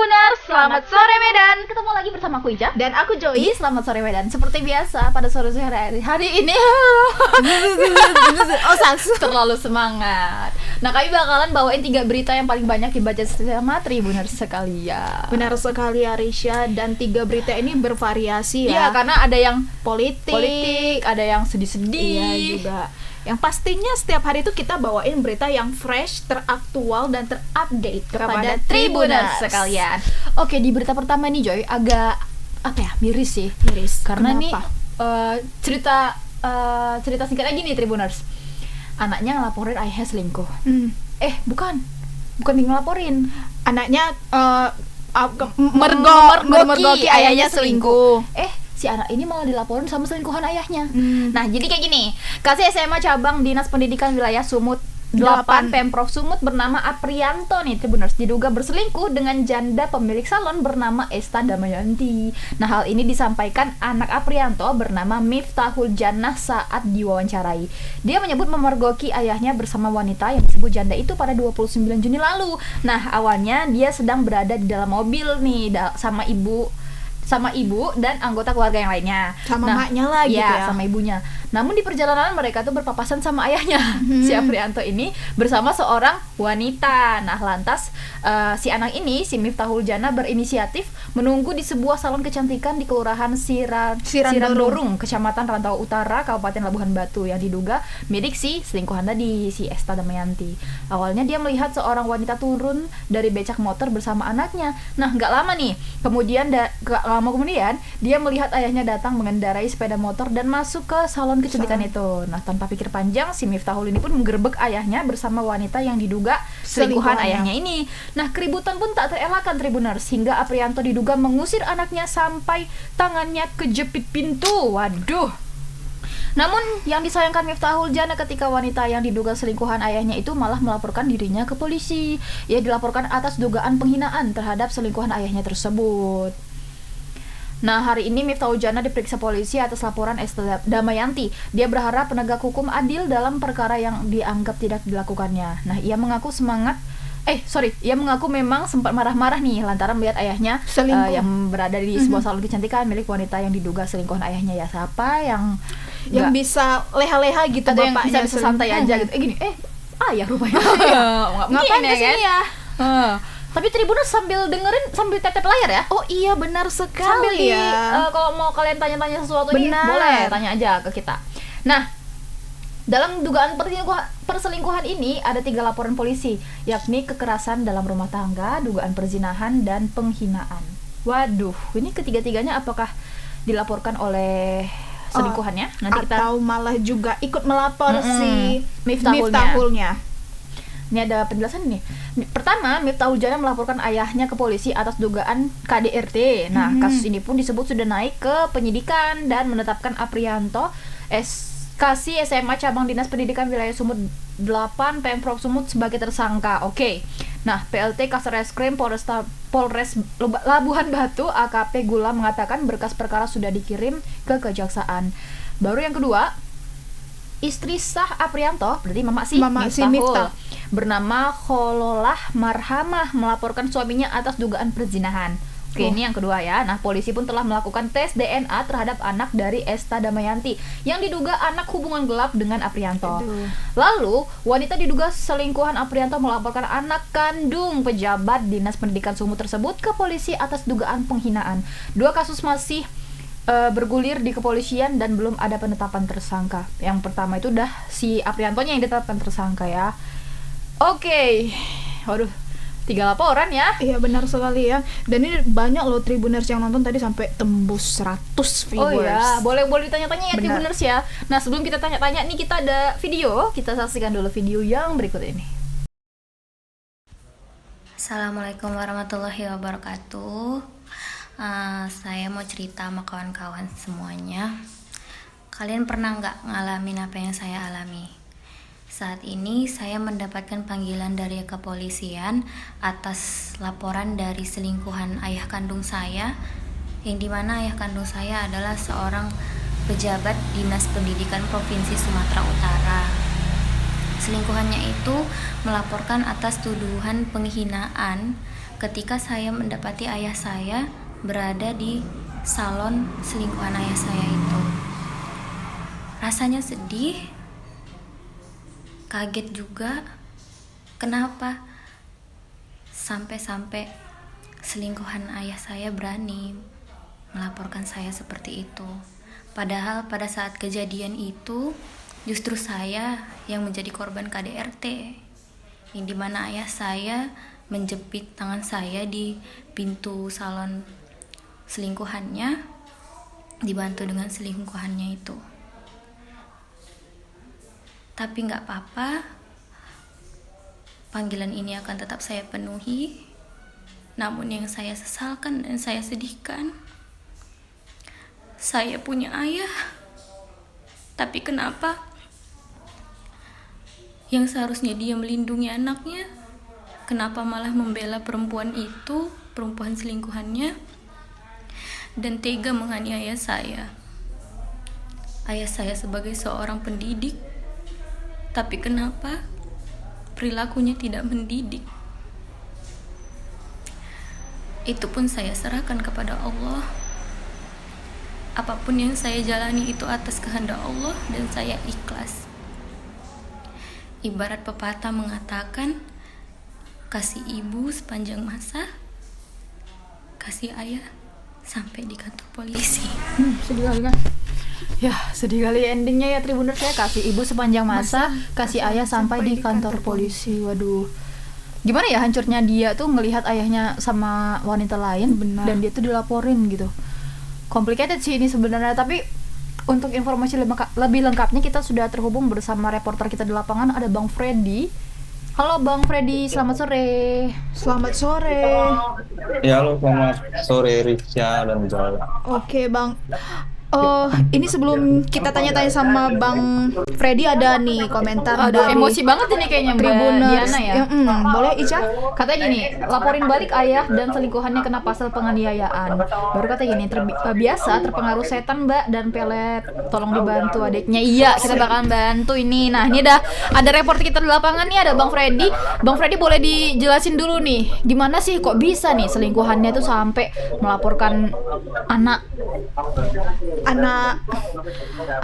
Tribuners, selamat sore Medan. Ketemu lagi bersama aku Ica dan aku Joy. di Selamat Sore Medan. Seperti biasa pada sore hari ini terlalu semangat. Nah, kami bakalan bawain 3 berita yang paling banyak dibaca sama Tribuners sekalian. Benar sekali Arisha, dan 3 berita ini bervariasi ya. Iya, karena ada yang politik, ada yang sedih-sedih. Iya juga. Yang pastinya setiap hari itu kita bawain berita yang fresh, teraktual, dan terupdate kepada Tribuners sekalian. Oke, di berita pertama nih Joy, agak miris sih. Miris. Karena Kenapa? nih cerita singkat aja nih Tribuners. Anaknya ngelaporin ayahnya selingkuh. Bukan ngelaporin. Anaknya mergoki ayahnya selingkuh. Si anak ini malah dilaporin sama selingkuhan ayahnya. Nah, jadi kayak gini. Kasih SMA cabang Dinas Pendidikan Wilayah Sumut 8 Pemprov Sumut bernama Aprianto nih Tribuners diduga berselingkuh dengan janda pemilik salon bernama Esta Damayanti. Nah, hal ini disampaikan anak Aprianto bernama Miftahul Jannah saat diwawancarai. Dia menyebut memergoki ayahnya bersama wanita yang disebut janda itu pada 29 Juni lalu. Nah, awalnya dia sedang berada di dalam mobil nih sama ibu dan anggota keluarga yang lainnya. Sama maknya lah gitu ya. Sama ibunya. Namun di perjalanan mereka tuh berpapasan sama ayahnya. Si Aprianto ini bersama seorang wanita. Nah, lantas si anak ini, si Miftahul Jannah berinisiatif menunggu di sebuah salon kecantikan di Kelurahan Sirandorung, Kecamatan Rantau Utara, Kabupaten Labuhan Batu yang diduga milik si selingkuhan tadi, si Esta Damayanti. Awalnya dia melihat seorang wanita turun dari becak motor bersama anaknya. Nah, nggak lama kemudian dia melihat ayahnya datang mengendarai sepeda motor dan masuk ke salon kecantikan itu. Nah, tanpa pikir panjang, si Miftahul ini pun menggerebek ayahnya bersama wanita yang diduga selingkuhan ayahnya ini. Nah, keributan pun tak terelakkan Tribuners hingga Aprianto diduga mengusir anaknya sampai tangannya kejepit pintu. Waduh. Namun yang disayangkan Miftahul Jannah ketika wanita yang diduga selingkuhan ayahnya itu malah melaporkan dirinya ke polisi. Ia dilaporkan atas dugaan penghinaan terhadap selingkuhan ayahnya tersebut. Nah, hari ini Miftahul Jannah diperiksa polisi atas laporan Esta Damayanti. Dia berharap penegak hukum adil dalam perkara yang dianggap tidak dilakukannya. Nah, ia mengaku memang sempat marah-marah nih lantaran melihat ayahnya yang berada di sebuah salon kecantikan milik wanita yang diduga selingkuhan ayahnya. Ya, siapa yang bisa leha-leha gitu, ada bapaknya yang bisa santai aja gitu. Ayah rupanya. Ngapain kesini ya? Tapi Tribuners sambil dengerin sambil tetep layar ya. Oh iya, benar sekali. Sambil kalau mau kalian tanya-tanya sesuatu nih, boleh tanya aja ke kita. Nah, dalam dugaan perselingkuhan ini ada 3 laporan polisi, yakni kekerasan dalam rumah tangga, dugaan perzinahan, dan penghinaan. Waduh, ini ketiga-tiganya apakah dilaporkan oleh selingkuhannya? Atau malah juga ikut melapor si Miftahulnya. Ini ada penjelasan nih. Pertama, Miftahul Jannah melaporkan ayahnya ke polisi atas dugaan KDRT. Nah, kasus ini pun disebut sudah naik ke penyidikan dan menetapkan Aprianto Kasih SMA cabang Dinas Pendidikan Wilayah Sumut 8 Pemprov Sumut sebagai tersangka. Oke. Nah, PLT Kasreskrim Polres Labuhan Batu AKP Gula mengatakan berkas perkara sudah dikirim ke kejaksaan. Baru yang kedua, istri sah Aprianto, berarti Mama si Miftahul, bernama Khololah Marhamah melaporkan suaminya atas dugaan perzinahan. Oke, ini yang kedua ya. Nah, polisi pun telah melakukan tes DNA terhadap anak dari Esta Damayanti yang diduga anak hubungan gelap dengan Aprianto. Lalu, wanita diduga selingkuhan Aprianto melaporkan anak kandung pejabat Dinas Pendidikan Sumut tersebut ke polisi atas dugaan penghinaan. 2 kasus masih bergulir di kepolisian dan belum ada penetapan tersangka. Yang pertama itu udah si Apriantonya yang ditetapkan tersangka ya. Oke. Waduh, 3 laporan ya. Iya, benar sekali ya. Dan ini banyak loh Tribuners yang nonton tadi sampai tembus 100 viewers. Oh iya, boleh ditanya-tanya ya Tribuners ya. Nah, sebelum kita tanya-tanya nih, kita ada video. Kita saksikan dulu video yang berikut ini. Assalamualaikum warahmatullahi wabarakatuh. Saya mau cerita sama kawan-kawan semuanya. Kalian pernah nggak ngalamin apa yang saya alami? Saat ini saya mendapatkan panggilan dari kepolisian atas laporan dari selingkuhan ayah kandung saya, yang dimana ayah kandung saya adalah seorang pejabat Dinas Pendidikan Provinsi Sumatera Utara. Selingkuhannya itu melaporkan atas tuduhan penghinaan ketika saya mendapati ayah saya berada di salon selingkuhan ayah saya itu. Rasanya sedih, kaget juga. Kenapa sampai-sampai selingkuhan ayah saya berani melaporkan saya seperti itu? Padahal pada saat kejadian itu justru saya yang menjadi korban KDRT, yang dimana ayah saya menjepit tangan saya di pintu salon selingkuhannya, dibantu dengan selingkuhannya itu. Tapi gak apa-apa, panggilan ini akan tetap saya penuhi. Namun yang saya sesalkan dan saya sedihkan, saya punya ayah, tapi kenapa yang seharusnya dia melindungi anaknya, kenapa malah membela perempuan itu, perempuan selingkuhannya, dan tega menganiaya saya. Ayah saya sebagai seorang pendidik, tapi kenapa perilakunya tidak mendidik? Itu pun saya serahkan kepada Allah. Apapun yang saya jalani itu atas kehendak Allah dan saya ikhlas. Ibarat pepatah mengatakan, kasih ibu sepanjang masa, kasih ayah sampai di kantor polisi. Sedih kali kan? Ya, sedih kali endingnya ya Tribuners ya. Kasih ibu sepanjang masa, kasih ayah sampai di kantor polisi. Waduh. Gimana ya hancurnya dia tuh ngelihat ayahnya sama wanita lain. Benar. Dan dia tuh dilaporin gitu. Complicated sih ini sebenarnya, tapi untuk informasi lebih lengkapnya kita sudah terhubung bersama reporter kita di lapangan, ada Bang Freddy. Halo Bang Freddy, selamat sore. Selamat sore. Ya, halo, selamat sore Risha dan Joy. Oke Bang, ini sebelum kita tanya-tanya sama Bang Freddy, ada nih komentar Aduh, dari emosi banget ini kayaknya Mbak Tribuners. Diana ya. Boleh Ica? Katanya gini, laporin balik ayah dan selingkuhannya kena pasal penganiayaan. Baru kata gini, biasa terpengaruh setan Mbak dan pelet, tolong dibantu adiknya. Iya, kita bakalan bantu ini. Nah, ini ada reporter kita di lapangan nih, ada Bang Freddy. Bang Freddy boleh dijelasin dulu nih, gimana sih kok bisa nih selingkuhannya tuh sampai melaporkan anak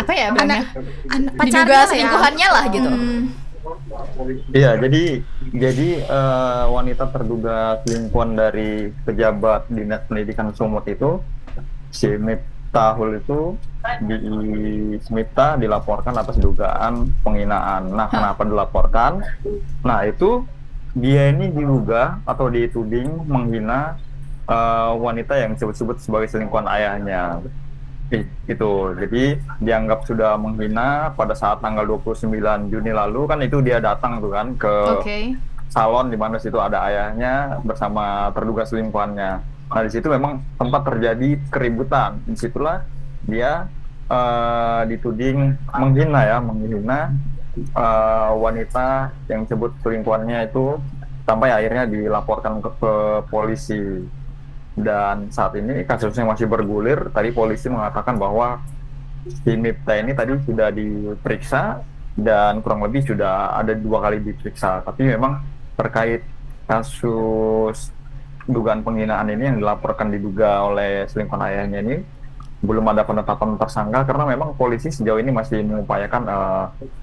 apa ya bilangnya? Anak Diduga pacarnya ya? selingkuhannya lah gitu. Iya, jadi wanita terduga selingkuhan dari pejabat Dinas Pendidikan Sumut itu, si Miftahul itu, Miftah dilaporkan atas dugaan penghinaan. Nah, kenapa dilaporkan? Nah, itu dia ini diduga atau dituding menghina wanita yang disebut-sebut sebagai selingkuhan ayahnya. Itu, jadi dianggap sudah menghina pada saat tanggal 29 Juni lalu, kan itu dia datang tuh kan ke salon di mana situ ada ayahnya bersama terduga selingkuhannya. Nah, di situ memang tempat terjadi keributan. Disitulah dia dituding menghina wanita yang disebut selingkuhannya itu, sampai akhirnya dilaporkan ke polisi. Dan saat ini kasusnya masih bergulir. Tadi polisi mengatakan bahwa si Miftah ini tadi sudah diperiksa dan kurang lebih sudah ada 2 kali diperiksa. Tapi memang terkait kasus dugaan penghinaan ini yang dilaporkan diduga oleh selingkuhan ayahnya ini, belum ada penetapan tersangka karena memang polisi sejauh ini masih mengupayakan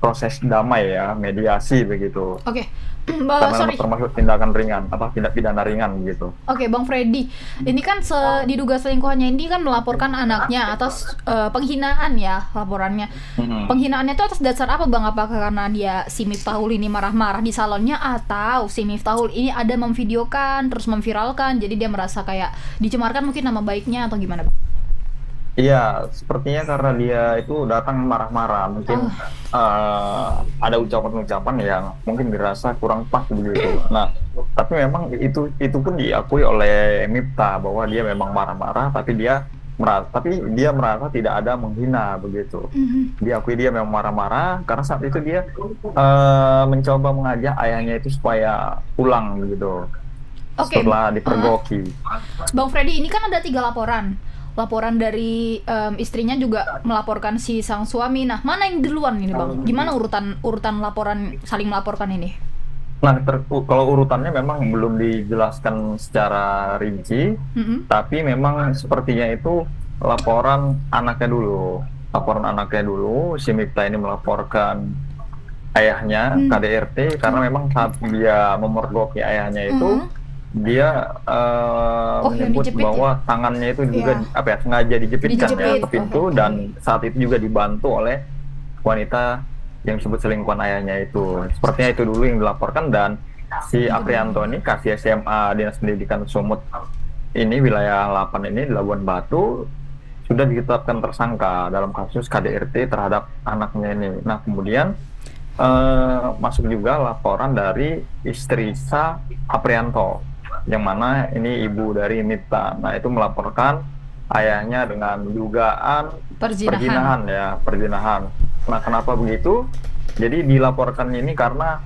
proses damai ya, mediasi begitu. Oke. Karena termasuk tindakan ringan, tindak pidana ringan gitu. Oke, Bang Freddy, ini kan diduga selingkuhannya ini kan melaporkan anaknya atas penghinaan ya laporannya. Penghinaannya itu atas dasar apa Bang? Apakah karena dia si Miftahul ini marah-marah di salonnya, atau si Miftahul ini ada memvideokan terus memviralkan, jadi dia merasa kayak dicemarkan mungkin nama baiknya, atau gimana Bang? Iya, sepertinya karena dia itu datang marah-marah, mungkin ada ucapan-ucapan yang mungkin dirasa kurang pas begitu. Nah, tapi memang itu pun diakui oleh Miftah bahwa dia memang marah-marah, tapi dia merasa tidak ada menghina begitu. Diakui dia memang marah-marah karena saat itu dia mencoba mengajak ayahnya itu supaya pulang begitu. Setelah dipergoki. Bang Freddy, ini kan ada 3 laporan dari istrinya juga melaporkan si sang suami. Nah, mana yang duluan ini Bang? Gimana urutan laporan, saling melaporkan ini? Nah, kalau urutannya memang belum dijelaskan secara rinci, Mm-mm. tapi memang sepertinya itu laporan anaknya dulu. Laporan anaknya dulu, si Miftah ini melaporkan ayahnya KDRT karena memang saat dia memergoki ayahnya itu Mhm. dia Oh, yang menyebut dijepit bahwa tangannya itu juga Iya. apa ya, sengaja dijepitkan ya Dijepit, ke pintu, oh, oke. dan saat itu juga dibantu oleh wanita yang disebut selingkuhan ayahnya itu. Sepertinya itu dulu yang dilaporkan, dan si Aprianto ini kasih SMA Dinas Pendidikan Sumut ini wilayah 8 ini di Labuan Batu sudah ditetapkan tersangka dalam kasus KDRT terhadap anaknya ini. Nah, kemudian masuk juga laporan dari istri Sa Aprianto, yang mana ini ibu dari Miftah. Nah, itu melaporkan ayahnya dengan dugaan Perzinahan. perzinahan. Nah, kenapa begitu? Jadi dilaporkan ini karena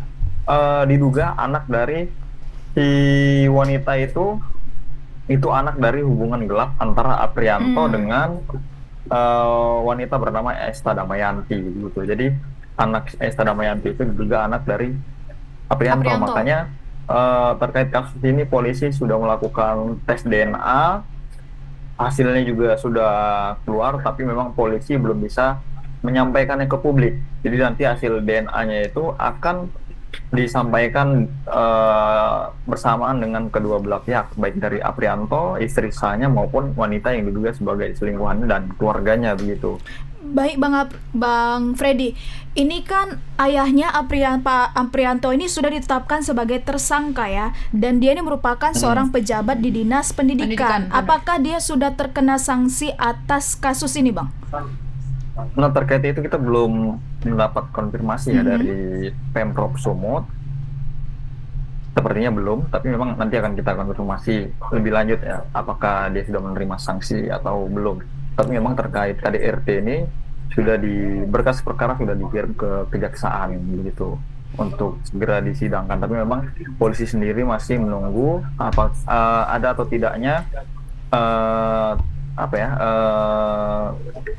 diduga anak dari si wanita itu anak dari hubungan gelap antara Aprianto dengan wanita bernama Esta Damayanti gitu. Jadi anak Esta Damayanti itu diduga anak dari Aprianto. Aprianto. Makanya terkait kasus ini polisi sudah melakukan tes DNA, hasilnya juga sudah keluar, tapi memang polisi belum bisa menyampaikannya ke publik. Jadi nanti hasil DNA-nya itu akan disampaikan bersamaan dengan kedua belah pihak, baik dari Aprianto, istri sahnya, maupun wanita yang diduga sebagai selingkuhan dan keluarganya begitu. Baik Bang Freddy, ini kan ayahnya Pak Aprianto ini sudah ditetapkan sebagai tersangka ya, dan dia ini merupakan seorang pejabat di Dinas Pendidikan. Pendidikan, benar. Apakah dia sudah terkena sanksi atas kasus ini, Bang? Nah, terkait itu kita belum mendapat konfirmasi ya dari Pemprov Sumut. Sepertinya belum, tapi memang nanti akan kita konfirmasi lebih lanjut ya, apakah dia sudah menerima sanksi atau belum. Tapi memang terkait KDRT ini sudah berkas perkara sudah dikirim ke kejaksaan begitu untuk segera disidangkan. Tapi memang polisi sendiri masih menunggu ada atau tidaknya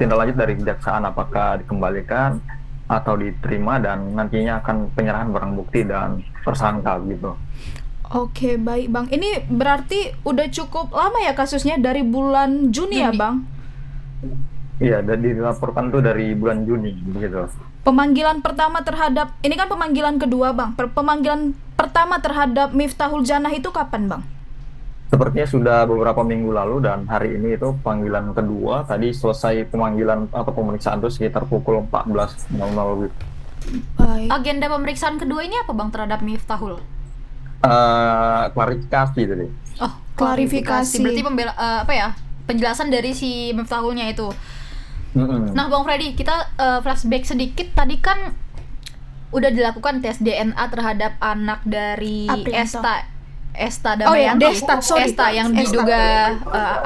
tindak lanjut dari kejaksaan, apakah dikembalikan atau diterima, dan nantinya akan penyerahan barang bukti dan tersangka gitu. Oke, baik Bang. Ini berarti udah cukup lama ya kasusnya, dari bulan Juni ya, Bang? Iya, dan dilaporkan tuh dari bulan Juni begitu. Pemanggilan pertama terhadap, ini kan pemanggilan kedua, Bang. Pemanggilan pertama terhadap Miftahul Janah itu kapan, Bang? Sepertinya sudah beberapa minggu lalu, dan hari ini itu panggilan kedua. Tadi selesai pemanggilan atau pemeriksaan itu sekitar pukul 14.00. Baik. Agenda pemeriksaan kedua ini apa, Bang, terhadap Miftahul? Klarifikasi tadi. Oh, Klarifikasi. Berarti penjelasan dari si Miftahulnya itu. Nah, Bang Freddy, kita flashback sedikit. Tadi kan udah dilakukan tes DNA terhadap anak dari Aprianto. Esta Oh ya, Damayanti. Desta, sorry. Esta yang Esta. diduga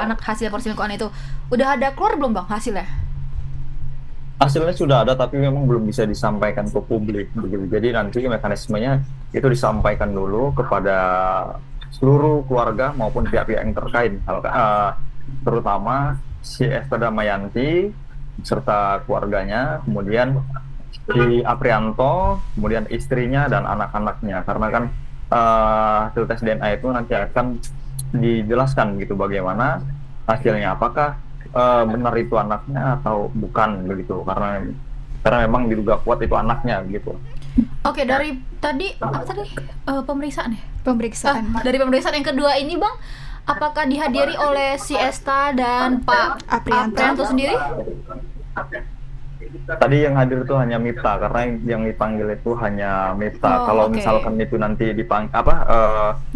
anak hasil perselingkuhan itu. Udah ada keluar belum, Bang, hasilnya? Hasilnya sudah ada, tapi memang belum bisa disampaikan ke publik begitu. Jadi nanti mekanismenya itu disampaikan dulu kepada seluruh keluarga maupun pihak-pihak yang terkait, terutama si Esta Damayanti serta keluarganya, kemudian si Aprianto, kemudian istrinya dan anak-anaknya, karena kan hasil tes DNA itu nanti akan dijelaskan gitu bagaimana hasilnya, apakah benar itu anaknya atau bukan begitu, karena memang diduga kuat itu anaknya gitu. Oke, dari tadi apa tadi pemeriksaan ya? Pemeriksaan. Dari pemeriksaan yang kedua ini, Bang, apakah dihadiri oleh si Esta dan Pak Aprianto sendiri? Tadi yang hadir itu hanya Miftah, karena yang dipanggil itu hanya Miftah. Kalau oke. misalkan itu nanti dipanggil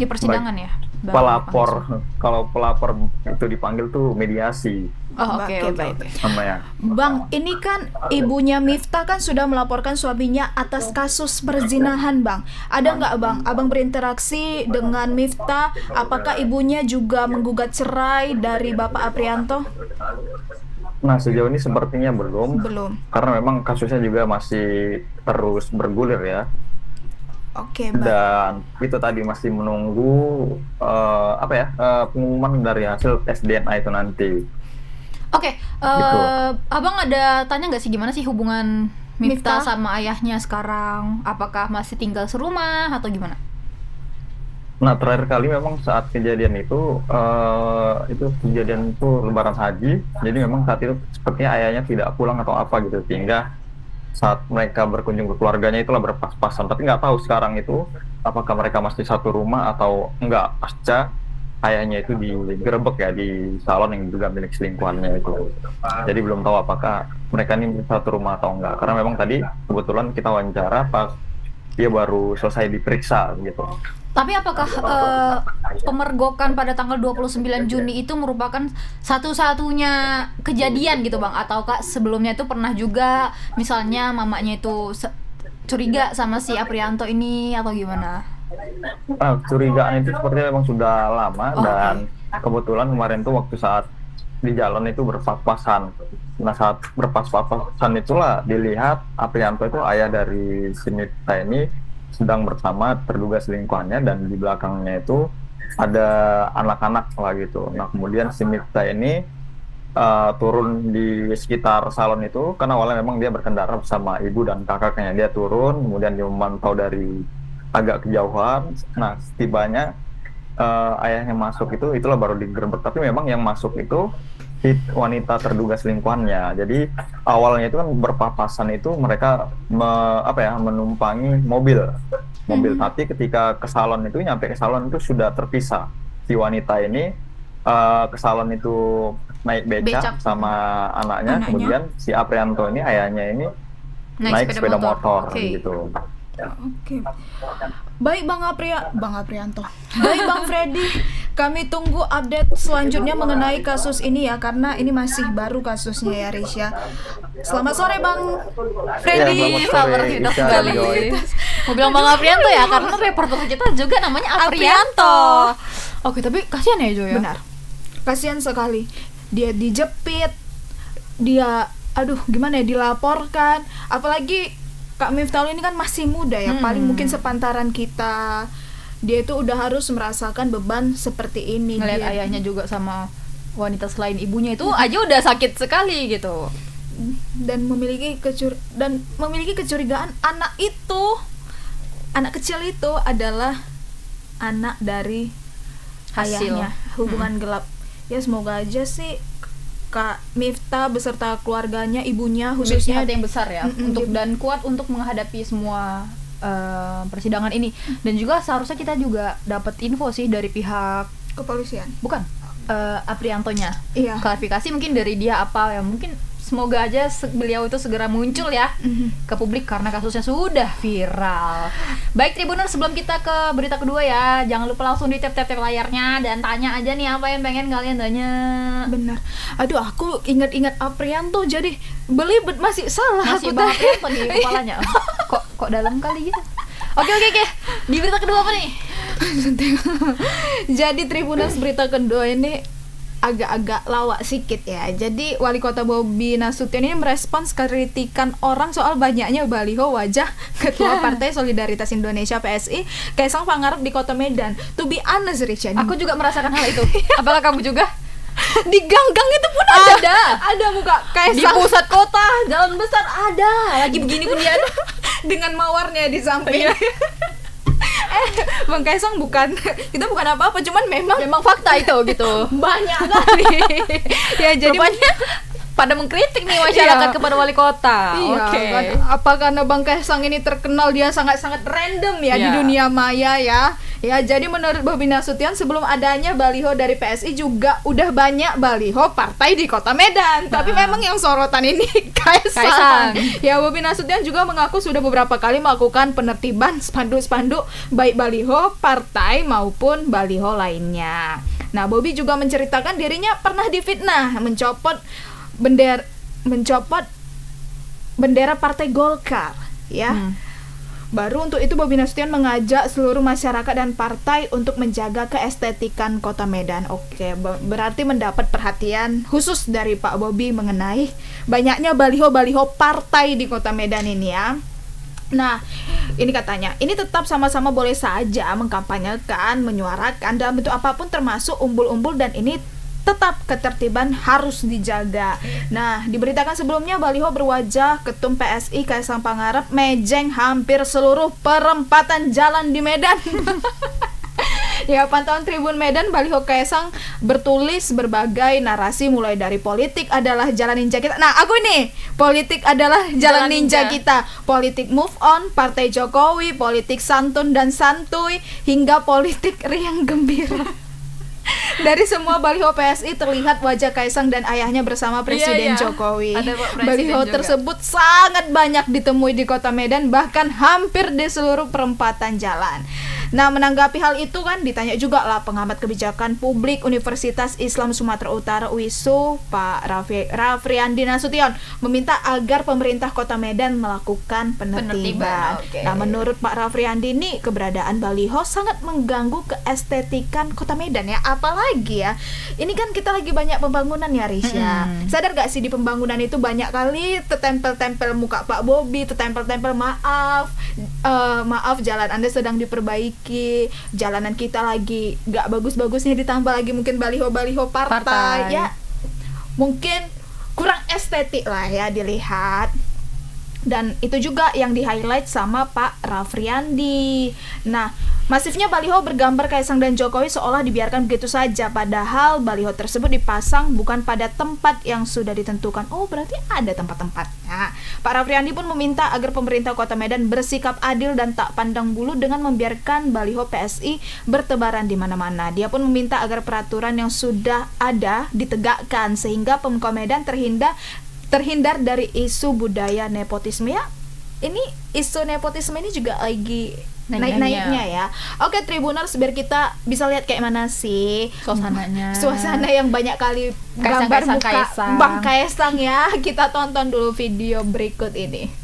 Di persidangan ya? Baru pelapor, dipanggil. kalau pelapor itu dipanggil tuh mediasi Oh, oke. baik. namanya. Bang, ini kan ibunya Miftah kan sudah melaporkan suaminya atas kasus perzinahan, Bang. Ada nggak, Bang, Abang berinteraksi dengan Miftah? Apakah ibunya juga menggugat cerai dari Bapak Aprianto? Nah, sejauh ini sepertinya belum, Belum. karena memang kasusnya juga masih terus bergulir ya. Oke, baik. Dan itu tadi masih menunggu pengumuman dari hasil tes DNA itu nanti. Oke, Gitu. Abang ada tanya nggak sih gimana sih hubungan Miftah Miftah. sama ayahnya sekarang? Apakah masih tinggal serumah atau gimana? Nah, terakhir kali memang saat kejadian itu kejadian itu Lebaran Haji. Jadi memang saat itu sepertinya ayahnya tidak pulang atau apa gitu, sehingga saat mereka berkunjung ke keluarganya itulah berpas-pasan. Tapi nggak tahu sekarang itu apakah mereka masih satu rumah atau enggak, pasca ayahnya itu digerebek ya di salon yang juga milik selingkuhannya itu. Jadi belum tahu apakah mereka ini satu rumah atau enggak. Karena memang tadi kebetulan kita wawancara pas dia baru selesai diperiksa gitu. Tapi apakah pemergokan pada tanggal 29 Juni itu merupakan satu-satunya kejadian gitu Bang? Ataukah sebelumnya itu pernah juga misalnya mamanya itu curiga sama si Aprianto ini atau gimana? Curigaan itu sepertinya memang sudah lama. Oh, dan kebetulan kemarin tuh waktu saat di jalan itu berpas-pasan. Nah, saat berpas-pasan itulah dilihat Aprianto itu ayah dari Sinita ini sedang bersama terduga selingkuhannya, dan di belakangnya itu ada anak-anak lah gitu. Nah, kemudian Sinita ini turun di sekitar salon itu, karena awalnya memang dia berkendara bersama ibu dan kakaknya. Dia turun, kemudian dia memantau dari agak kejauhan. Nah, setibanya ayahnya masuk itulah baru digerebek. Tapi memang yang masuk itu wanita terduga selingkuhannya. Jadi awalnya itu kan berpapasan itu mereka menumpangi mobil. Tapi ketika ke salon itu, nyampe ke salon itu sudah terpisah. Si wanita ini ke salon itu naik becak sama anaknya. Kemudian si Aprianto ini, ayahnya ini naik sepeda motor Oke. gitu. Oke. Baik Bang Aprianto. Baik Bang Freddy, kami tunggu update selanjutnya mengenai kasus ini ya, karena ini masih baru kasusnya ya Risha. Selamat sore Bang Freddy. Ya, selamat sore, Kita Risha, sekali. Joy. Mau bilang Bang Aprianto ya, karena reporter kita juga namanya Aprianto. Oke, tapi kasihan ya Jo ya. Benar. Kasihan sekali. Dia dijepit. Dia gimana ya, dilaporkan. Apalagi Kak Miftah ini kan masih muda ya, paling mungkin sepantaran kita. Dia itu udah harus merasakan beban seperti ini. Ngeliat Dia ayahnya juga sama wanita selain ibunya itu aja udah sakit sekali gitu. dan memiliki kecurigaan anak kecil itu adalah anak dari Hasil. ayahnya. Hubungan gelap. Ya semoga aja sih Kak Miftah beserta keluarganya, ibunya Khususnya khususnya hati yang besar ya, dan kuat untuk menghadapi semua persidangan ini. Dan juga seharusnya kita juga dapat info sih dari pihak kepolisian. bukan Apriantonya. Iya. Klarifikasi mungkin dari dia apa ya, mungkin semoga aja beliau itu segera muncul ya ke publik karena kasusnya sudah viral. Baik Tribuner, sebelum kita ke berita kedua ya, jangan lupa langsung di tap layarnya dan tanya aja nih apa yang pengen kalian tanya. Benar. Aduh, aku ingat-ingat Aprianto jadi belibet, masih salah Masih aku Bang tadi. Aprianto di kepalanya. Kok dalam kali gitu. Oke. Di berita kedua apa nih? Jadi Tribuners, berita kedua ini agak-agak lawak sikit ya. Jadi Wali Kota Bobi Nasution ini merespons kritikan orang soal banyaknya baliho wajah Ketua Partai Solidaritas Indonesia PSI Kaisang Pangarep di Kota Medan. To be honest, Richard, Aku juga merasakan hal itu. Apakah kamu juga? di gang-gang itu pun ada. Ada muka Di Kaisang pusat kota, jalan besar ada. Lagi begini pun dia ada. dengan mawarnya di samping. Bang Kaisang kita bukan apa-apa, cuman memang fakta itu gitu. banyak kali. Ya jadi Rupanya pada mengkritik nih masyarakat Iya. kepada wali kota. Iya, Oke. kan? Apa karena Bang Kaisang ini terkenal dia sangat-sangat random ya di Iya. dunia maya ya. Ya, jadi menurut Bobi Nasution sebelum adanya baliho dari PSI juga udah banyak baliho partai di Kota Medan. Tapi memang yang sorotan ini Kaisang. Ya, Bobi Nasution juga mengaku sudah beberapa kali melakukan penertiban spanduk-spanduk baik baliho partai maupun baliho lainnya. Nah, Bobi juga menceritakan dirinya pernah difitnah mencopot bendera Partai Golkar ya. Baru untuk itu Bobi Nasution mengajak seluruh masyarakat dan partai untuk menjaga keestetikan Kota Medan. Oke, berarti mendapat perhatian khusus dari Pak Bobi mengenai banyaknya baliho-baliho partai di Kota Medan ini ya. Nah, ini katanya, ini tetap sama-sama boleh saja mengkampanyekan, menyuarakan dalam bentuk apapun termasuk umbul-umbul, dan ini tetap ketertiban harus dijaga. Nah, diberitakan sebelumnya baliho berwajah Ketum PSI Kaisang Pangarep mejeng hampir seluruh perempatan jalan di Medan. Ya, pantauan Tribun Medan, baliho Kaisang bertulis berbagai narasi mulai dari politik adalah jalan ninja kita. Nah, aku ini politik adalah jalan ninja kita. Politik move on, Partai Jokowi, politik santun dan santuy, hingga politik riang gembira. Dari semua baliho PSI terlihat wajah Kaisang dan ayahnya bersama Presiden Jokowi. Ada Pak Presiden Baliho juga. tersebut sangat banyak ditemui di Kota Medan, bahkan hampir di seluruh perempatan jalan. Nah, menanggapi hal itu kan ditanya juga lah pengamat kebijakan publik Universitas Islam Sumatera Utara UISU, Pak Rafriandi Nasution, meminta agar pemerintah Kota Medan melakukan penertiban. Oke. Nah, menurut Pak Rafriandi ini keberadaan baliho sangat mengganggu keestetikan Kota Medan ya. Apalagi ya, ini kan kita lagi banyak pembangunan ya, Risya. Sadar gak sih di pembangunan itu banyak kali tertempel-tempel muka Pak Bobi, tertempel-tempel maaf jalan Anda sedang diperbaiki, jalanan kita lagi gak bagus-bagusnya, ditambah lagi mungkin baliho-baliho partai. Ya mungkin kurang estetik lah ya dilihat. Dan itu juga yang di-highlight sama Pak Rafriandi. Nah, masifnya baliho bergambar Kaisang dan Jokowi seolah dibiarkan begitu saja, padahal baliho tersebut dipasang bukan pada tempat yang sudah ditentukan. Oh, berarti ada tempat-tempatnya. Pak Rafriandi pun meminta agar pemerintah Kota Medan bersikap adil dan tak pandang bulu dengan membiarkan baliho PSI bertebaran di mana-mana. Dia pun meminta agar peraturan yang sudah ada ditegakkan sehingga Pemkot Medan terhindar dari isu budaya nepotisme ya. Ini isu nepotisme ini juga lagi naik-naiknya ya. Oke, Tribuners, biar kita bisa lihat kayak mana sih suasana yang banyak kali gambar muka Bang Kaisang ya. Kita tonton dulu video berikut ini.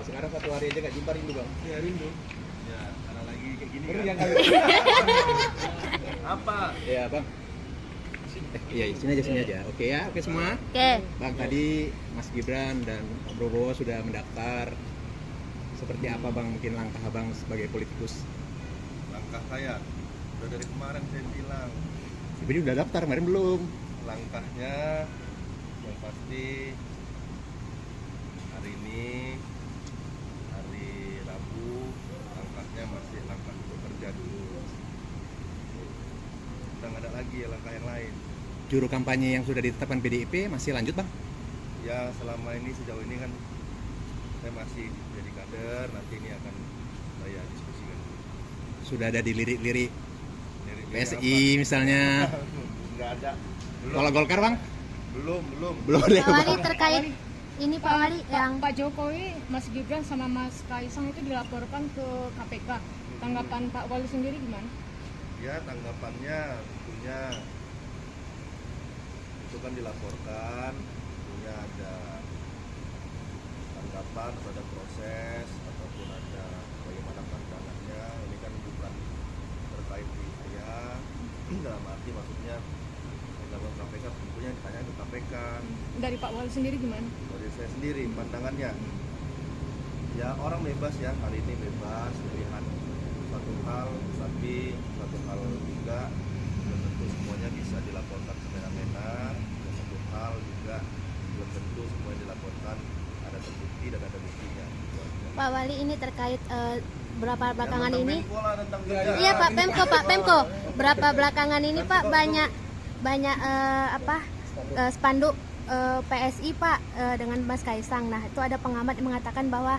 Sekarang satu hari aja gak jumpa, rindu bang? Ya rindu. Ya karena lagi kayak gini kan. Apa? Ya bang. Iya sini aja. Oke ya, oke semua. Oke. Bang, tadi Mas Gibran dan Pak Prabowo sudah mendaftar. Seperti apa bang mungkin langkah abang sebagai politikus? Langkah saya udah dari kemarin saya bilang, Ini udah daftar, kemarin belum. langkahnya yang pasti hari ini hari Rabu, langkahnya masih langkah untuk kerja dulu. Udah nggak ada lagi ya langkah yang lain. Juru kampanye yang sudah ditetapkan PDIP masih lanjut bang? Ya selama ini sejauh ini kan saya masih jadi kader, nanti ini akan saya diskusikan. Sudah ada dilirik-lirik Dari PSI misalnya. Nggak ada. Kalau Golkar bang? Belum. Belum ada. Pak Wali terkait ini Pak Wali yang Pak Jokowi, Mas Gibran sama Mas Kaisang itu dilaporkan ke KPK. Tanggapan Pak Wali sendiri gimana? Ya tanggapannya tentunya itu kan dilaporkan, tentunya ada tanggapan atau ada proses ataupun ada bagaimana pandangannya. Ini kan bukan terkait di saya, dalam arti maksudnya tanggapan KPK tentunya ditanya ke KPK. Dari Pak Wali sendiri gimana? Dari saya sendiri pandangannya, ya orang bebas ya, kali ini bebas pilihan satu hal, tapi satu hal juga belum tentu semuanya bisa dilaporkan semena-mena, dan satu hal juga belum tentu semuanya dilaporkan ada terbukti dan ada buktinya. Pak Wali ini terkait berapa belakangan Tentang ini? Menpora, tentang kerja. Iya Pak Pemko. Berapa belakangan ini Pak banyak spanduk PSI Pak dengan Mas Kaisang. Nah, itu ada pengamat yang mengatakan bahwa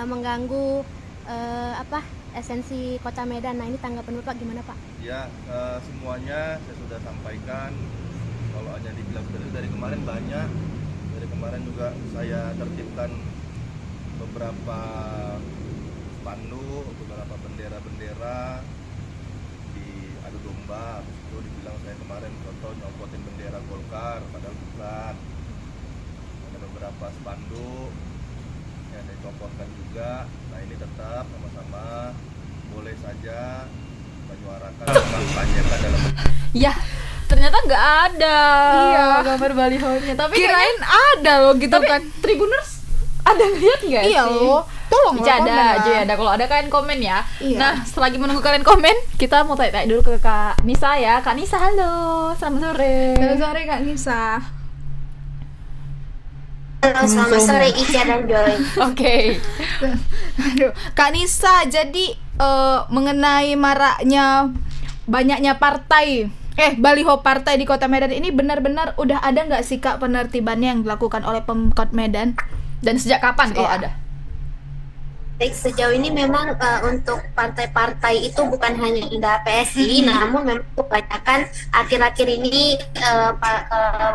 mengganggu esensi Kota Medan. Nah, ini tanggapan Bapak gimana Pak? Ya, semuanya saya sudah sampaikan. Kalau hanya dibilang dari kemarin banyak. Dari kemarin juga saya tertipkan beberapa spanduk, beberapa bendera-bendera di adu domba. Habis itu dibilang saya kemarin contoh nyopotin bendera Golkar, padahal bukan. Ada beberapa spanduk yang dicopotkan juga. Nah ini tetap sama-sama boleh saja menyuarakan kampanye dalam Ya, Ternyata nggak ada Iya. gambar balihonya. Tapi Kirain ada loh gitu tapi kan. Tribuners ada lihat nggak sih? Iya loh. Tolong Bisa komen ada lah. aja ada, kalau ada kalian komen ya. Iya. Nah, selagi menunggu kalian komen, kita mau tanya dulu ke Kak Nisa ya. Kak Nisa, halo, selamat sore. Selamat sore Kak Nisa. Halo, selamat sore Ica dan Joy. Oke. Aduh, Kak Nisa, jadi mengenai maraknya banyaknya partai, baliho partai di Kota Medan ini benar-benar udah ada nggak sih Kak penertibannya yang dilakukan oleh Pemkot Medan? Dan sejak kapan kalau Iya. ada? Baik, sejauh ini memang untuk partai-partai itu bukan hanya ada PSI, namun memang kebanyakan akhir-akhir ini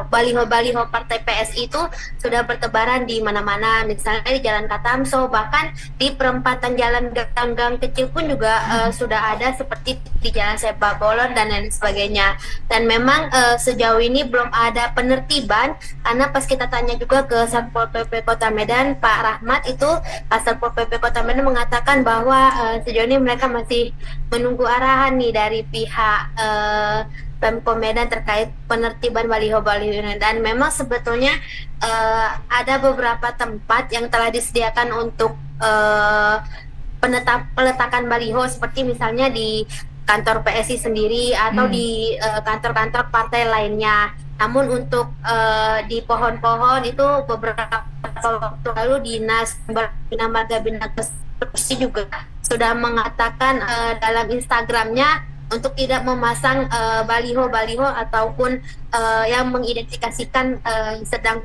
baliho-baliho partai PSI itu sudah bertebaran di mana-mana, misalnya di Jalan Katamso, bahkan di perempatan jalan gang-gang kecil pun juga sudah ada, seperti di Jalan Sepak Bolon dan lain sebagainya. Dan memang sejauh ini belum ada penertiban, karena pas kita tanya juga ke Satpol PP Kota Medan, Pak Rahmat itu, Satpol PP Kota Medan mengatakan bahwa sejauh ini mereka masih menunggu arahan nih dari pihak Pemkot Medan terkait penertiban baliho-baliho ini. Dan memang sebetulnya ada beberapa tempat yang telah disediakan untuk peletakan baliho, seperti misalnya di kantor PSI sendiri atau di kantor-kantor partai lainnya. Namun untuk di pohon-pohon itu beberapa waktu lalu Dinas Bina Marga Bina Bersih juga sudah mengatakan dalam Instagramnya untuk tidak memasang baliho-baliho ataupun yang mengidentifikasikan sedang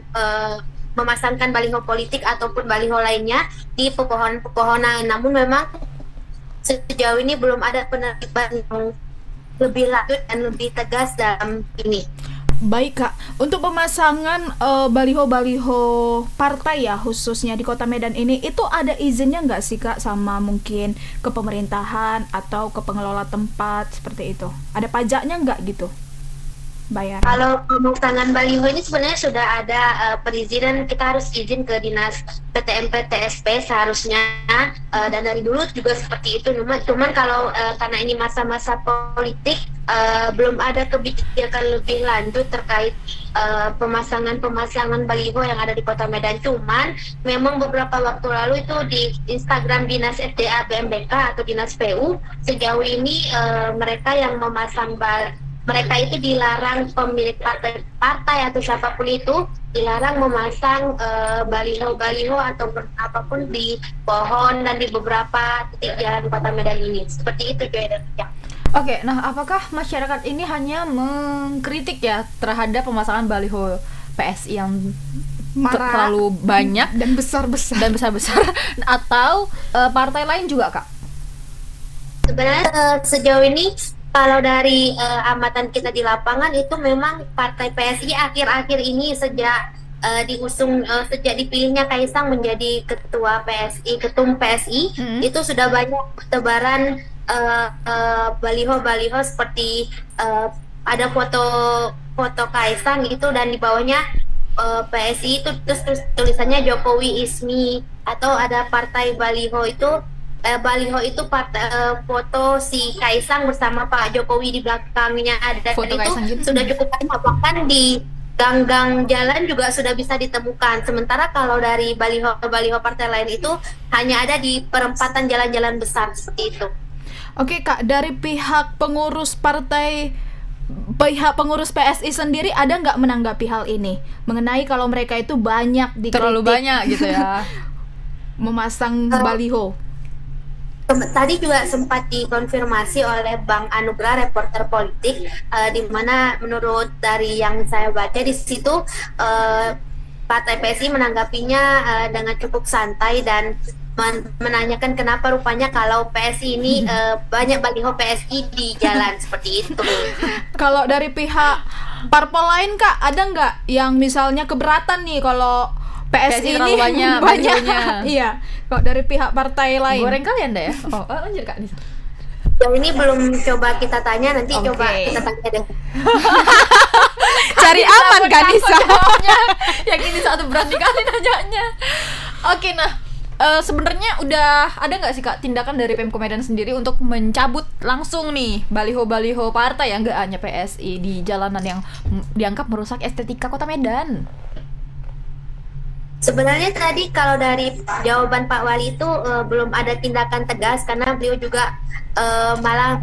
memasangkan baliho politik ataupun baliho lainnya di pepohonan. Namun memang sejauh ini belum ada penertiban yang lebih lanjut dan lebih tegas dalam ini. Baik Kak, untuk pemasangan baliho-baliho partai ya khususnya di Kota Medan ini, itu ada izinnya nggak sih Kak sama mungkin ke pemerintahan atau ke pengelola tempat seperti itu? Ada pajaknya nggak gitu? Bayar? Kalau pemasangan baliho ini sebenarnya sudah ada perizinan, kita harus izin ke Dinas PTMP TSP seharusnya, dan dari dulu juga seperti itu. Cuman kalau karena ini masa-masa politik, belum ada kebijakan lebih lanjut terkait pemasangan baliho yang ada di Kota Medan. Cuman memang beberapa waktu lalu itu di Instagram Dinas SDA BMBK atau Dinas PU, sejauh ini mereka yang memasang mereka itu dilarang, pemilik partai atau siapapun itu dilarang memasang baliho-baliho atau apapun di pohon dan di beberapa titik jalan Kota Medan ini. Seperti itu Joy dan Ujang. Oke, nah apakah masyarakat ini hanya mengkritik ya terhadap pemasangan baliho PSI yang terlalu banyak dan besar-besar atau partai lain juga Kak? Sebenarnya sejauh ini kalau dari amatan kita di lapangan itu memang partai PSI akhir-akhir ini sejak sejak dipilihnya Kaisang menjadi ketua PSI, ketum PSI, itu sudah banyak tebaran baliho-baliho seperti ada foto Kaisang itu, dan di bawahnya PSI itu terus tulisannya Jokowi Ismi, atau ada partai baliho itu foto si Kaisang bersama Pak Jokowi di belakangnya ada, Foto dan itu Kaisang gitu. sudah cukup banyak, bahkan di gang-gang jalan juga sudah bisa ditemukan. Sementara kalau dari baliho partai lain itu hanya ada di perempatan jalan-jalan besar seperti itu. Oke Kak, dari pihak pengurus PSI sendiri ada nggak menanggapi hal ini? Mengenai kalau mereka itu banyak dikritik, Terlalu banyak gitu ya. memasang baliho. Tadi juga sempat dikonfirmasi oleh Bang Anugrah, reporter politik, di mana menurut dari yang saya baca di situ, Partai PSI menanggapinya dengan cukup santai dan menanyakan kenapa rupanya kalau PSI ini banyak baliho PSI di jalan seperti itu. Kalau dari pihak parpol lain Kak, ada nggak yang misalnya keberatan nih kalau PSI terlalu ini banyak balihonya? Iya, kalau dari pihak partai lain. Goreng kalian deh ya. Lanjut Kak Nisa. Yang ini belum coba kita tanya, nanti Oke. coba kita tanya deh. Cari aman Kak Nisa. Jawabnya. Yang ini satu berani kali nanyanya. Oke, nah sebenarnya udah ada nggak sih Kak tindakan dari Pemko Medan sendiri untuk mencabut langsung nih baliho-baliho partai yang nggak hanya PSI di jalanan yang dianggap merusak estetika Kota Medan? Sebenarnya tadi kalau dari jawaban Pak Wali itu belum ada tindakan tegas karena beliau juga malah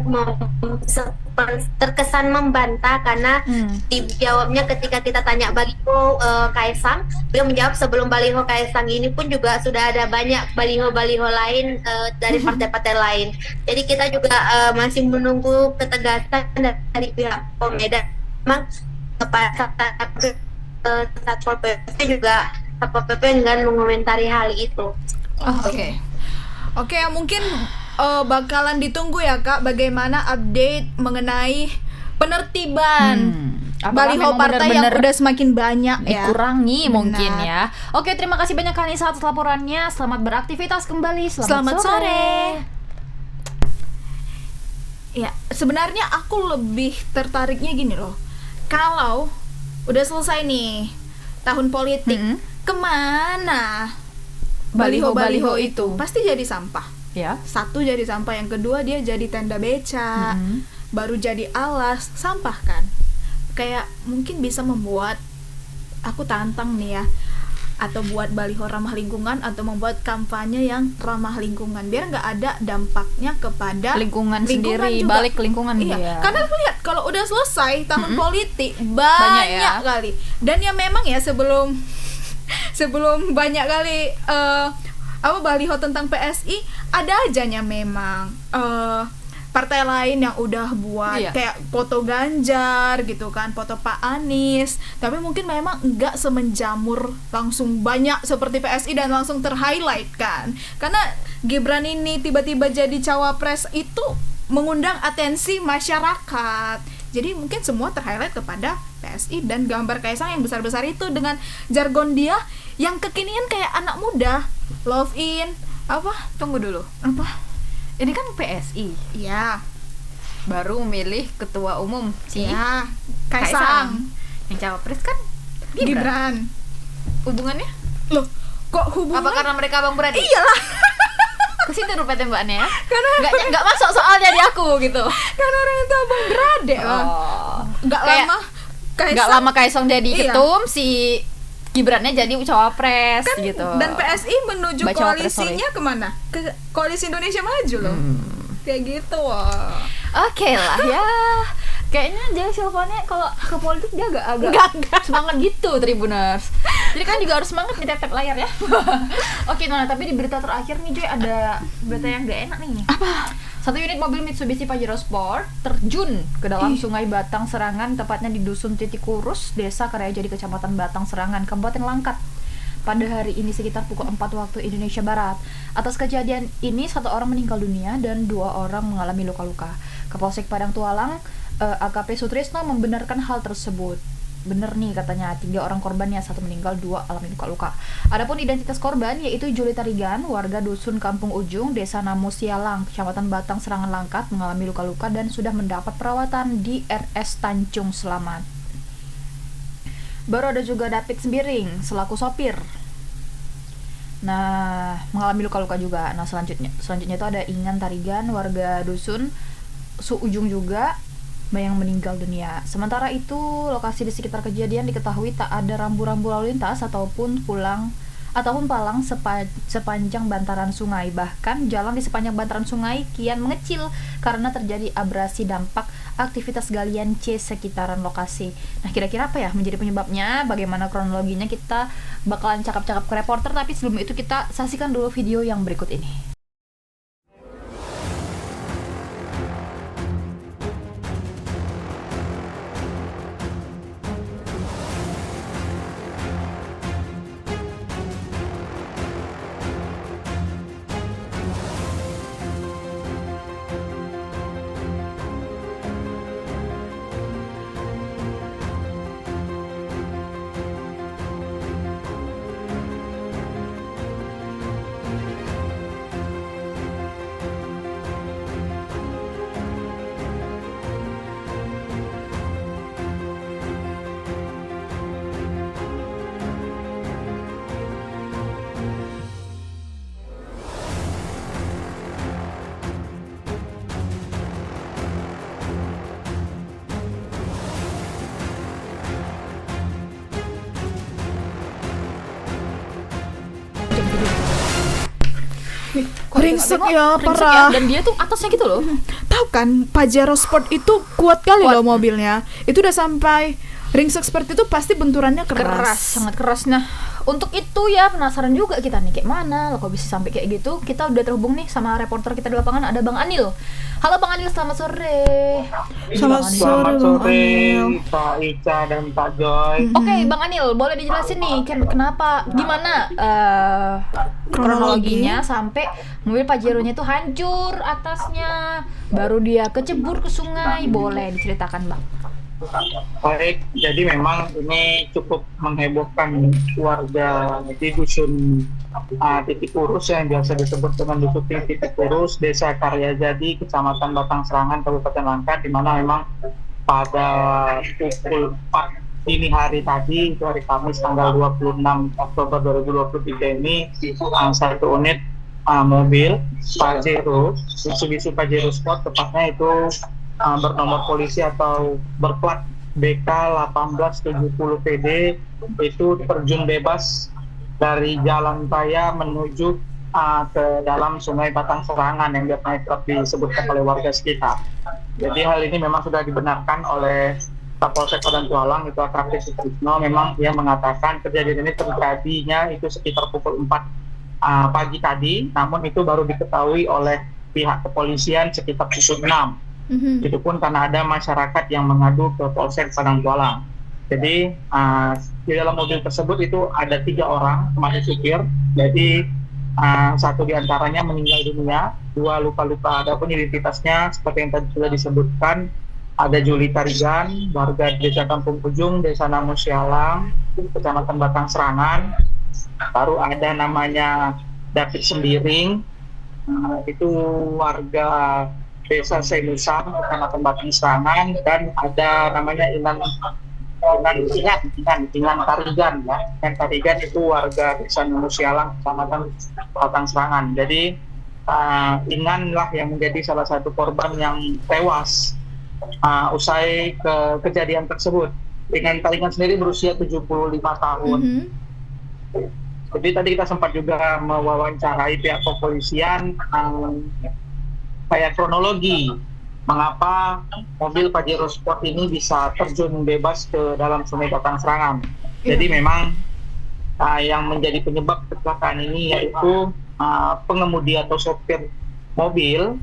terkesan membantah karena dijawabnya ketika kita tanya baliho Kaisang, beliau menjawab sebelum baliho Kaisang ini pun juga sudah ada banyak baliho-baliho lain dari partai-partai lain. Jadi kita juga masih menunggu ketegasan dari pihak Medan. Memang kepada Satpol PP juga Satpol PP enggan mengomentari hal itu. Oke, mungkin bakalan ditunggu ya Kak bagaimana update mengenai penertiban baliho partai yang udah semakin banyak ya. Dikurangi mungkin ya. Oke, terima kasih banyak Kak Nisa atas laporannya. Selamat beraktivitas kembali. Selamat sore. Ya, sebenarnya aku lebih tertariknya gini loh. Kalau udah selesai nih tahun politik, kemana baliho-baliho itu? Pasti jadi sampah. Ya. Satu jadi sampah, yang kedua dia jadi tenda beca, baru jadi alas, sampah kan. Kayak mungkin bisa membuat, aku tantang nih ya, atau buat baliho ramah lingkungan atau membuat kampanye yang ramah lingkungan biar nggak ada dampaknya kepada lingkungan sendiri juga. Balik lingkungan iya. Karena lihat kalau udah selesai tahun politik banyak kali, dan ya memang ya sebelum banyak kali baliho tentang PSI ada ajanya memang partai lain yang udah buat kayak foto Ganjar gitu kan, foto Pak Anies, tapi mungkin memang enggak semenjamur langsung banyak seperti PSI dan langsung terhighlight kan, karena Gibran ini tiba-tiba jadi cawapres itu mengundang atensi masyarakat, jadi mungkin semua terhighlight kepada PSI dan gambar Kaisang yang besar-besar itu dengan jargon dia yang kekinian kayak anak muda, love in tunggu dulu, ini kan PSI. Iya. Baru memilih ketua umum Iya, Kaisang. Yang cawapres kan Gibran. Hubungannya? Loh, kok hubungan? Apa karena mereka abang beradik? Iyalah. Kesitu rupa tembaknya ya. Karena enggak masuk soalnya di aku gitu. Karena orang itu abang beradik, Bang. Enggak lama Kaisang jadi ketum, si Gibrannya jadi cawapres kan, gitu. Dan PSI menuju koalisinya kemana? Ke Koalisi Indonesia Maju loh. Kayak gitu. Oke lah ya. Kayaknya dia Silvanya kalau ke politik dia agak semangat gitu, Tribuners. Jadi kan juga harus semangat di tap layar ya. Oke, nah tapi di berita terakhir nih Joy ada berita yang gak enak nih. Apa? Satu unit mobil Mitsubishi Pajero Sport terjun ke dalam Sungai Batang Serangan, tepatnya di Dusun Titikurus, Desa Karyajadi, Kecamatan Batang Serangan, Kabupaten Langkat, pada hari ini sekitar pukul 4 waktu Indonesia Barat. Atas kejadian ini, 1 orang meninggal dunia dan 2 orang mengalami luka-luka. Kapolsek Padang Tualang, AKP Sutrisno membenarkan hal tersebut. Bener nih katanya, 3 orang korbannya, 1 meninggal, 2 alami luka-luka. Adapun identitas korban yaitu Juli Tarigan, warga Dusun Kampung Ujung, Desa Namusialang, Kecamatan Batang Serangan Langkat, mengalami luka-luka dan sudah mendapat perawatan di RS Tanjung Selamat. Baru ada juga David Sembiring selaku sopir. Nah, mengalami luka-luka juga. Nah, selanjutnya itu ada Ingan Tarigan, warga Dusun Ujung juga, yang meninggal dunia. Sementara itu, lokasi di sekitar kejadian diketahui tak ada rambu-rambu lalu lintas ataupun palang sepanjang bantaran sungai. Bahkan jalan di sepanjang bantaran sungai kian mengecil karena terjadi abrasi dampak aktivitas galian C sekitaran lokasi. Nah, kira-kira apa ya menjadi penyebabnya? Bagaimana kronologinya? Kita bakalan cakap-cakap ke reporter, tapi sebelum itu kita saksikan dulu video yang berikut ini. Ringsek ya, ringsek parah. dan dia tuh atasnya gitu loh. Tahu kan, Pajero Sport itu kuat kali loh mobilnya. Itu udah sampai ringsek seperti itu, pasti benturannya Keras, sangat keras. Nah, untuk itu ya penasaran juga kita nih kayak mana loh kok bisa sampai kayak gitu. Kita udah terhubung nih sama reporter kita di lapangan, ada Bang Anil. Halo Bang Anil, selamat sore. Selamat sore, Bang Anil. Pak Ica dan Pak Joy. Oke, Bang Anil, boleh dijelasin nih kenapa, gimana kronologinya sampai mobil Pajero-nya itu hancur atasnya, baru dia kecebur ke sungai, boleh diceritakan Bang? Baik, jadi memang ini cukup menghebohkan warga di dusun Titik Urus yang biasa disebut dengan dusun Titik Urus, Desa Karyajadi, Kecamatan Batang Serangan, Kabupaten Langkat, di mana memang pada pukul 4 dini hari tadi, itu hari Kamis tanggal 26 Oktober 2023 ini, satu unit mobil Pajero, Mitsubishi Pajero Sport, tepatnya itu bernomor polisi atau berplat BK 1870 PD, itu terjun bebas dari jalan raya menuju ke dalam Sungai Batang Serangan yang biasa kerap disebutkan oleh warga sekitar. Jadi hal ini memang sudah dibenarkan oleh Kapolsek Padang Tualang, itu AKP Sutrisno. Memang dia mengatakan kejadian ini terjadinya itu sekitar pukul 4 pagi tadi, namun itu baru diketahui oleh pihak kepolisian sekitar pukul 6. Itu pun karena ada masyarakat yang mengadu ke Polsek Padang Tualang. Jadi di dalam mobil tersebut itu ada 3 orang termasuk supir. Jadi satu diantaranya meninggal dunia, 2 luka-luka. Adapun identitasnya seperti yang tadi sudah disebutkan, ada Juli Tarigan, warga Desa Kampung Ujung, Desa Namusialang, Kecamatan Batang Serangan. Baru ada namanya David Sembiring, itu warga Desa Senusan, Kecamatan Batang Serangan, dan ada namanya Inan Tarigan ya. Inan Tarigan itu warga Desa Namusialang, Kecamatan Batang Serangan. Jadi Inan lah yang menjadi salah satu korban yang tewas usai kejadian tersebut. Inan Tarigan sendiri berusia 75 tahun. Jadi tadi kita sempat juga mewawancarai pihak kepolisian kayak kronologi mengapa mobil Pajero Sport ini bisa terjun bebas ke dalam Sungai Batang Serangan. Jadi memang yang menjadi penyebab kecelakaan ini yaitu pengemudi atau sopir mobil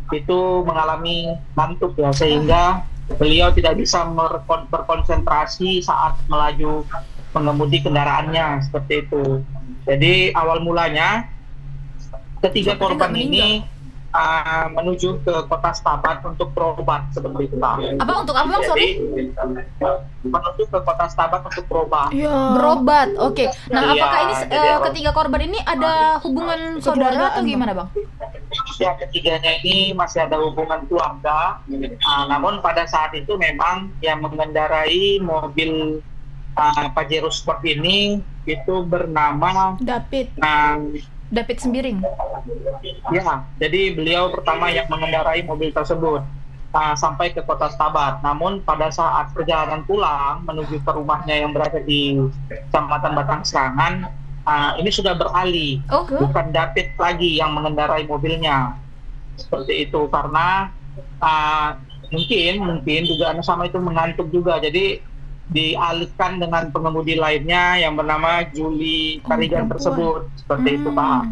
itu mengalami ngantuk ya, sehingga beliau tidak bisa berkonsentrasi saat melaju mengemudi kendaraannya, seperti itu. Jadi awal mulanya ketiga korban ini menuju ke Kota Stabat untuk berobat, seperti itu Pak. Apa untuk apa Bang? Sorry? Menuju ke Kota Stabat untuk berobat. Berobat, oke. Nah, Iya, apakah ini jadi ketiga korban ini ada hubungan saudara atau gimana Bang? Ya, ketiganya ini masih ada hubungan keluarga. Namun pada saat itu memang yang mengendarai mobil Pajero Sport ini itu bernama David Sembiring. Ya, jadi beliau pertama yang mengendarai mobil tersebut sampai ke Kota Stabat. Namun pada saat perjalanan pulang menuju ke rumahnya yang berada di Kecamatan Batang Serangan, ini sudah beralih, bukan David lagi yang mengendarai mobilnya, seperti itu, karena mungkin juga sama itu mengantuk juga, jadi dialihkan dengan pengemudi lainnya yang bernama Juli Tarigan tersebut, seperti itu Pak.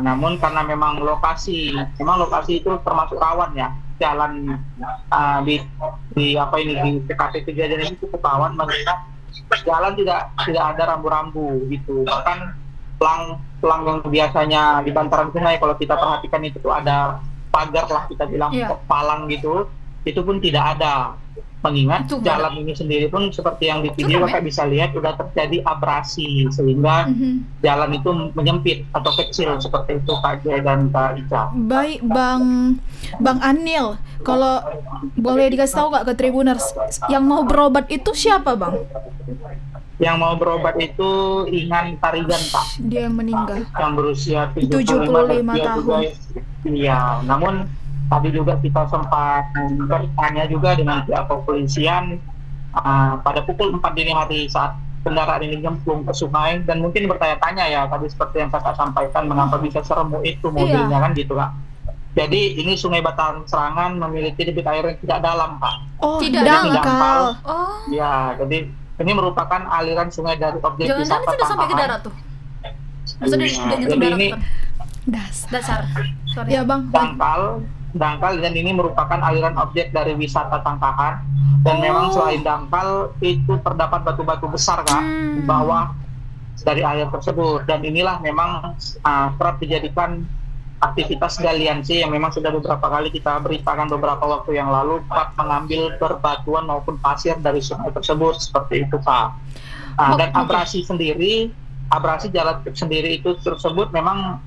Namun karena memang lokasi itu termasuk rawan ya, jalan di TKP kejadian ini cukup rawan, mengingat jalan tidak ada rambu-rambu gitu. Bahkan pelang yang biasanya di bantaran sungai kalau kita perhatikan itu tuh ada pagar lah, kita bilang palang gitu, itu pun tidak ada. Mengingat jalan ini sendiri pun seperti yang di video Kakak bisa lihat sudah terjadi abrasi, sehingga jalan itu menyempit atau kecil, seperti itu Kak Joy dan Kak Ica. Baik Bang Anil, kalau boleh dikasih tahu nggak ke Tribuners, yang mau berobat itu siapa Bang? Yang mau berobat itu Inan Tarigan Pak. Dia yang meninggal, yang berusia 75 tahun. Iya, namun tadi juga kita sempat bertanya juga dengan pihak kepolisian pada pukul 4 dini hari saat kendaraan ini nyemplung ke sungai dan mungkin bertanya-tanya ya tadi seperti yang kakak sampaikan mengapa bisa seremuk itu mobilnya kan gitu kak. Jadi ini Sungai Batang Serangan memiliki debit air yang tidak dalam Pak. Oh, Tidak dangkal. Oh, Ya, jadi ini merupakan aliran sungai dari objek jangan-jangan wisata itu udah sampai ke tambahan. darat tuh. Sudah Nah, nyentuh jadi darat ini kan? Dasar. Dasar. Sorry. Ya bang. dangkal dan ini merupakan aliran objek dari wisata Tangkahan dan memang selain dangkal itu terdapat batu-batu besar kak di bawah dari air tersebut dan inilah memang kerap dijadikan aktivitas galian sih yang memang sudah beberapa kali kita beritakan beberapa waktu yang lalu kerap mengambil berbatuan maupun pasir dari sungai tersebut seperti itu Pak. Dan abrasi jalan sendiri itu tersebut memang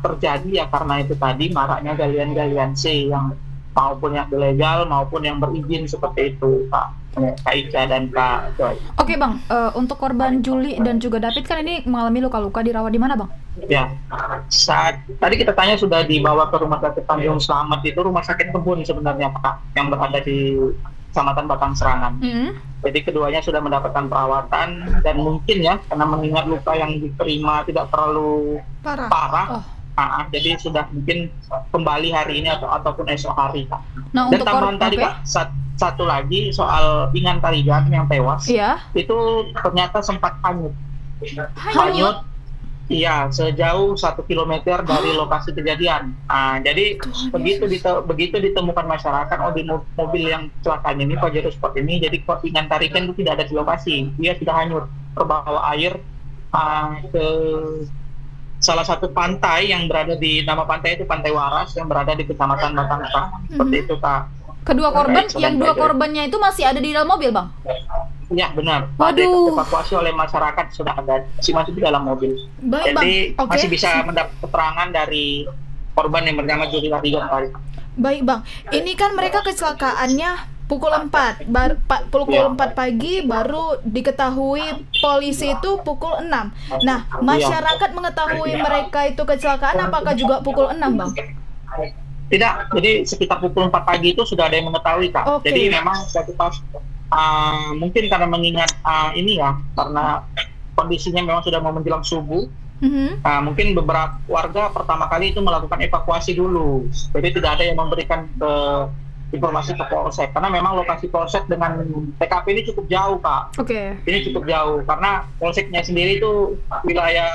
terjadi ya karena itu tadi maraknya galian-galian C yang maupun yang ilegal maupun yang berizin seperti itu Kak Ica dan Kak Joy. Oke bang, untuk korban Juli dan juga David kan ini mengalami luka-luka, dirawat di mana bang? Ya, saat tadi kita tanya sudah dibawa ke Rumah Sakit Tanjung Slamet, itu rumah sakit kebun sebenarnya Pak yang berada di Kecamatan Batang Serangan. Jadi keduanya sudah mendapatkan perawatan dan mungkin ya karena mengingat luka yang diterima tidak terlalu parah. Jadi sudah mungkin kembali hari ini ataupun esok hari Pak. Nah, Dan untuk tambahan tadi Pak, satu lagi soal Ingan Tarigan yang tewas, itu ternyata sempat hanyut. Iya, sejauh 1 kilometer dari lokasi kejadian. Jadi begitu ditemukan masyarakat mobil yang kecelakaan ini Pajero Sport ini, jadi Ingan Tarigan itu tidak ada di lokasi, dia sudah hanyut terbawa air ke salah satu pantai yang berada di nama pantai itu Pantai Waras yang berada di Kecamatan Batang Serangan. Seperti itu Kak. Kedua korban, yang dua korbannya itu masih ada di dalam mobil bang? Iya benar. Waduh. Evakuasi oleh masyarakat sudah ada, masih di dalam mobil. Baik, Jadi Bang. Oke. masih bisa mendapat keterangan dari korban yang bernama Juli Tarigan tadi. Baik bang, ini kan mereka kecelakaannya pukul 4 pukul 4 pagi baru diketahui polisi itu pukul 6. Nah, masyarakat mengetahui mereka itu kecelakaan apakah juga pukul 6 bang? Tidak, jadi sekitar pukul 4 pagi itu sudah ada yang mengetahui Kak. Jadi memang suatu pas mungkin karena mengingat ini ya, karena kondisinya memang sudah mau menjelang subuh. Mungkin beberapa warga pertama kali itu melakukan evakuasi dulu. Jadi tidak ada yang memberikan informasi ke polsek karena memang lokasi polsek dengan TKP ini cukup jauh Kak. Ini cukup jauh karena polseknya sendiri itu wilayah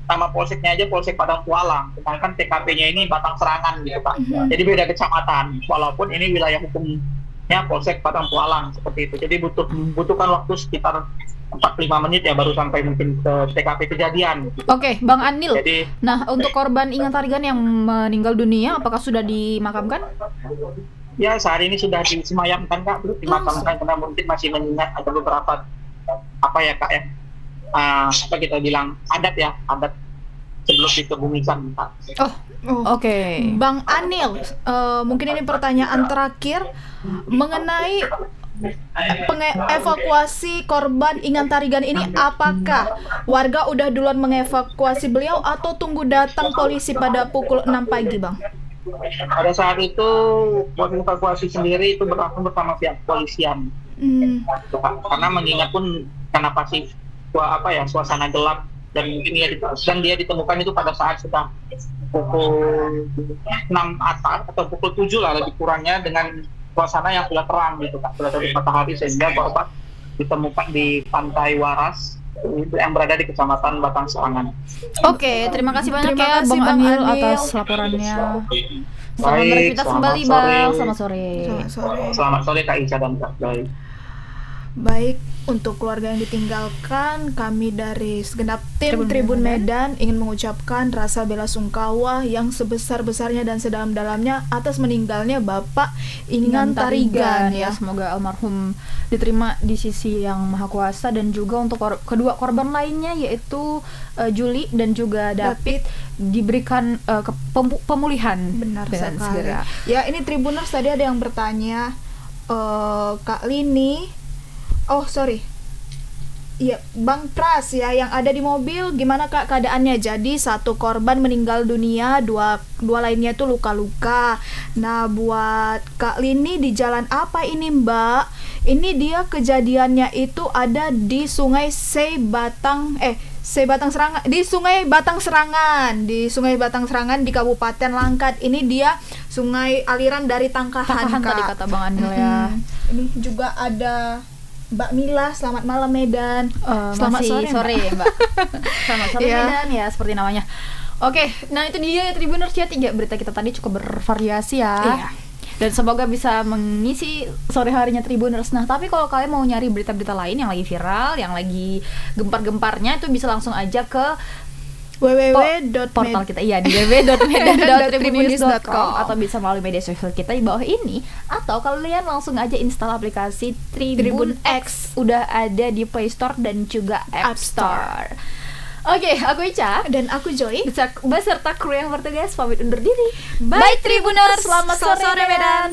nama polseknya aja Polsek Padang Kualang, sedangkan TKP-nya ini Batang Serangan gitu Kak. Jadi beda kecamatan walaupun ini wilayah hukumnya Polsek Padang Kualang seperti itu. Jadi butuhkan waktu sekitar 45 menit ya baru sampai mungkin ke TKP kejadian. Oke, Bang Anil. Jadi, nah, untuk korban Ingan Tarigan yang meninggal dunia apakah sudah dimakamkan? Ya, sehari ini sudah disemayamkan Kak, belum dimakamkan karena mungkin masih mengingat ada beberapa apa ya Kak ya, apa kita bilang adat sebelum dikebumikan Kak. Oke. Bang Anil, mungkin ini pertanyaan terakhir mengenai evakuasi korban Ingan Tarigan ini, apakah warga udah duluan mengevakuasi beliau atau tunggu datang polisi pada pukul 6 pagi Bang? Pada saat itu proses evakuasi sendiri itu berlangsung bersama pihak kepolisian. Karena mengingat pun karena pasti suasana gelap dan mungkin dia ditemukan itu pada saat sudah pukul 6 atas atau pukul 7 lah lebih kurangnya dengan suasana yang sudah terang gitu Kak, sudah terbit matahari sehingga korban ditemukan di Pantai Waras yang berada di Kecamatan Batang Serangan. Oke, terima kasih banyak ya Bang Anil atas laporannya. Selamat beraktivitas kembali Bang. Selamat sore. Selamat sore Kak Ica dan Kak Joy. Baik, untuk keluarga yang ditinggalkan, kami dari segenap tim Tribun Medan ingin mengucapkan rasa bela sungkawa yang sebesar-besarnya dan sedalam-dalamnya atas meninggalnya Bapak Ingan Tarigan ya. Semoga almarhum diterima di sisi yang Maha Kuasa, dan juga untuk kedua korban lainnya yaitu Juli dan juga David diberikan pemulihan. Benar dengan sekali. segera. Ya, ini Tribuners tadi ada yang bertanya, Kak Lini, iya, Bang Pras ya, yang ada di mobil gimana Kak keadaannya? Jadi 1 korban meninggal dunia, dua lainnya itu luka-luka. Nah, buat Kak Lini di jalan apa ini Mbak? Ini dia kejadiannya itu ada di Sungai Sebatang Serangan, di Sungai Batang Serangan di Kabupaten Langkat. Ini dia sungai aliran dari Tangkahan, Kak. tadi kata Bang Anil ya. Ini juga ada Mbak Mila, selamat malam Medan. Selamat Masih sore ya, Mbak. Selamat sore Ya. Medan ya, seperti namanya. Oke, nah itu dia ya Tribuners ya, 3 berita kita tadi cukup bervariasi ya. Iya. Dan semoga bisa mengisi sore harinya Tribuners. Nah, tapi kalau kalian mau nyari berita-berita lain yang lagi viral, yang lagi gempar-gemparnya, itu bisa langsung aja ke portal kita, iya, di www.medan.tribunnews.com, atau bisa melalui media sosial kita di bawah ini, atau kalian langsung aja install aplikasi Tribun X, udah ada di Play Store dan juga App Store. Oke, aku Ica Dan aku Joy. beserta kru yang bertugas pamit undur diri. Bye Tribuners, Selamat sore Medan. Medan.